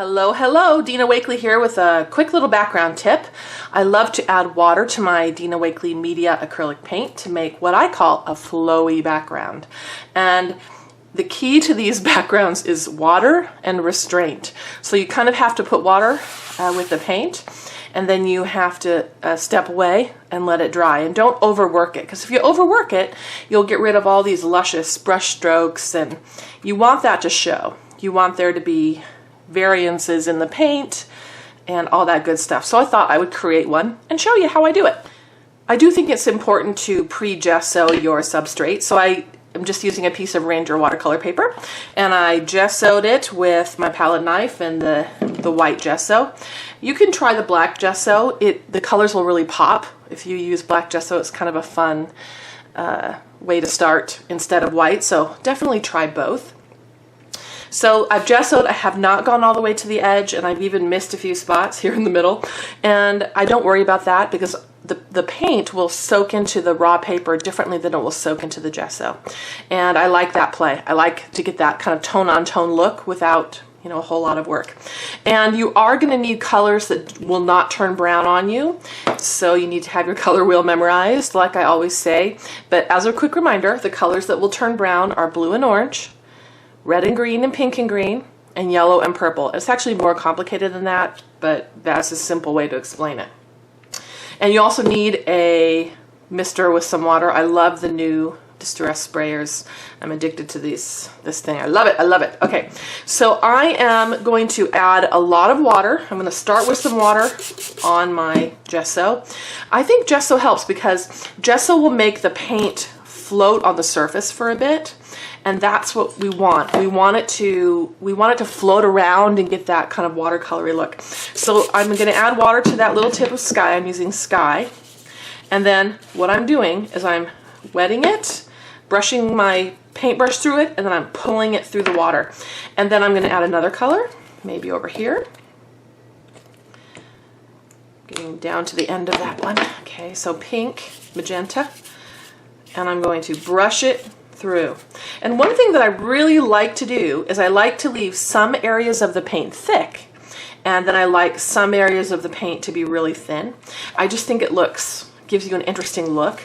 Hello, hello, Dina Wakley here with a quick little background tip. I love to add water to my Dina Wakley Media acrylic paint to make what I call a flowy background. And the key to these backgrounds is water and restraint. So you kind of have to put water with the paint, and then you have to step away and let it dry. And don't overwork it, because if you overwork it, you'll get rid of all these luscious brush strokes, and you want that to show. You want there to be variances in the paint and all that good stuff. So I thought I would create one and show you how I do it. I do think it's important to pre-gesso your substrate. So I am just using a piece of Ranger watercolor paper, and I gessoed it with my palette knife and the white gesso. You can try the black gesso. The colors will really pop if you use black gesso. It's kind of a fun way to start instead of white, so definitely try both. So I've gessoed. I have not gone all the way to the edge, and I've even missed a few spots here in the middle, and I don't worry about that because the paint will soak into the raw paper differently than it will soak into the gesso. And I like that play. I like to get that kind of tone-on-tone look without, you know, a whole lot of work. And you are going to need colors that will not turn brown on you, so you need to have your color wheel memorized, like I always say. But as a quick reminder, the colors that will turn brown are blue and orange, red and green and pink and green, and yellow and purple. It's actually more complicated than that, but that's a simple way to explain it. And you also need a mister with some water. I love the new distress sprayers. I'm addicted to this thing. I love it. I love it. Okay, so I am going to add a lot of water. I'm going to start with some water on my gesso. I think gesso helps because gesso will make the paint float on the surface for a bit. And that's what we want. We want it to float around and get that kind of watercolory look. So I'm going to add water to that little tip of Sky. I'm using Sky. And then what I'm doing is I'm wetting it, brushing my paintbrush through it, and then I'm pulling it through the water. And then I'm going to add another color, maybe over here. Getting down to the end of that one. Okay, so pink, magenta. And I'm going to brush it through. And one thing that I really like to do is I like to leave some areas of the paint thick, and then I like some areas of the paint to be really thin. I just think it gives you an interesting look.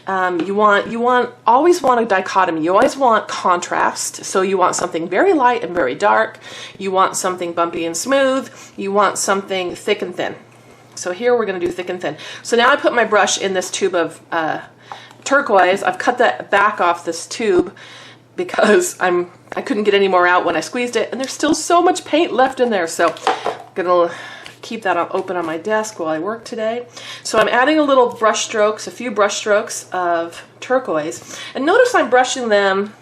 You always want a dichotomy. You always want contrast. So you want something very light and very dark. You want something bumpy and smooth. You want something thick and thin. So here we're going to do thick and thin. So now I put my brush in this tube of turquoise. I've cut that back off this tube because I couldn't get any more out when I squeezed it, and there's still so much paint left in there, so I'm gonna keep that open on my desk while I work today. So I'm adding a few brush strokes of turquoise, and notice I'm brushing them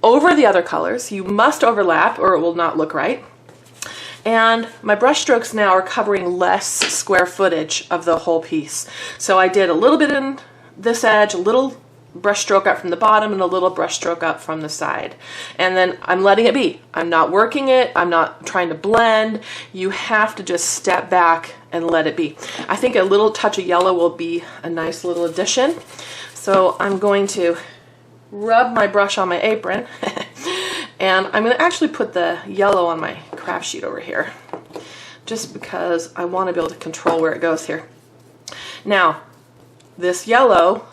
over the other colors. You must overlap or it will not look right. And my brush strokes now are covering less square footage of the whole piece. So I did a little bit in this edge, a little brush stroke up from the bottom, and a little brush stroke up from the side. And then I'm letting it be. I'm not working it. I'm not trying to blend. You have to just step back and let it be. I think a little touch of yellow will be a nice little addition. So I'm going to rub my brush on my apron and I'm going to actually put the yellow on my craft sheet over here just because I want to be able to control where it goes here. Now, this yellow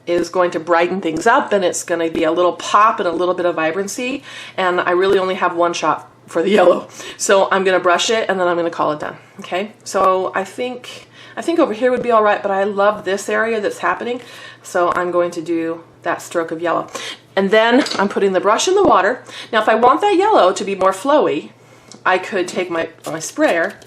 is going to brighten things up, and it's going to be a little pop and a little bit of vibrancy, and I really only have one shot for the yellow. So I'm going to brush it, and then I'm going to call it done. Okay, so I think over here would be all right, but I love this area that's happening, so I'm going to do that stroke of yellow. And then I'm putting the brush in the water. Now if I want that yellow to be more flowy, I could take my sprayer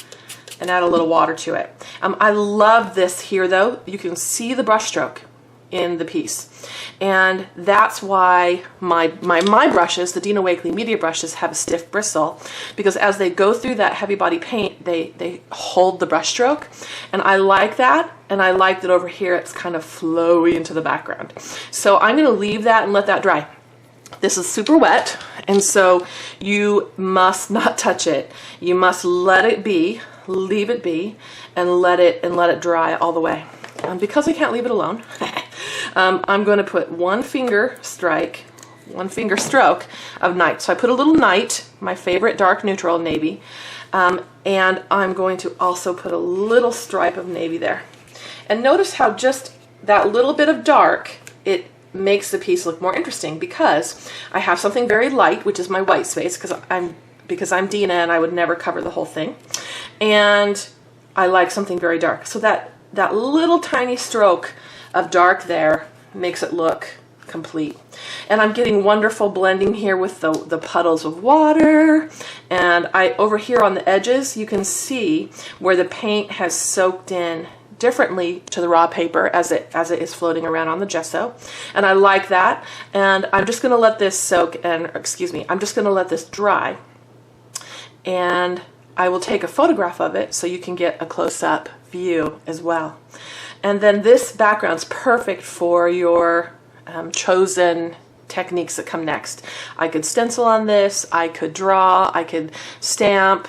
and add a little water to it. I love this here though. You can see the brush stroke in the piece. And that's why my brushes, the Dina Wakley Media brushes, have a stiff bristle, because as they go through that heavy body paint, they hold the brush stroke. And I like that, and I like that over here it's kind of flowy into the background. So I'm gonna leave that and let that dry. This is super wet, and so you must not touch it. You must let it be, leave it be, and let it dry all the way. Because I can't leave it alone, I'm going to put one finger strike one finger stroke of night. So I put a little night, my favorite dark neutral navy, and I'm going to also put a little stripe of navy there. And notice how just that little bit of dark, it makes the piece look more interesting, because I have something very light, which is my white space, because I'm Dina and I would never cover the whole thing. And I like something very dark. So that little tiny stroke of dark there makes it look complete. And I'm getting wonderful blending here with the puddles of water. And over here on the edges, you can see where the paint has soaked in differently to the raw paper as it is floating around on the gesso. And I like that. And I'm just going to let this soak, and excuse me, I'm just going to let this dry. And I will take a photograph of it so you can get a close-up view as well. And then this background's perfect for your chosen techniques that come next. I could stencil on this, I could draw, I could stamp.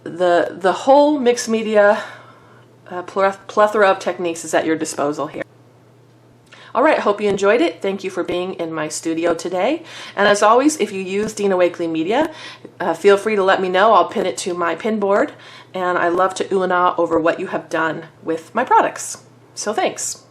The whole mixed media plethora of techniques is at your disposal here. All right, hope you enjoyed it. Thank you for being in my studio today. And as always, if you use Dina Wakley Media, feel free to let me know. I'll pin it to my pin board. And I love to ooh and ah over what you have done with my products. So thanks.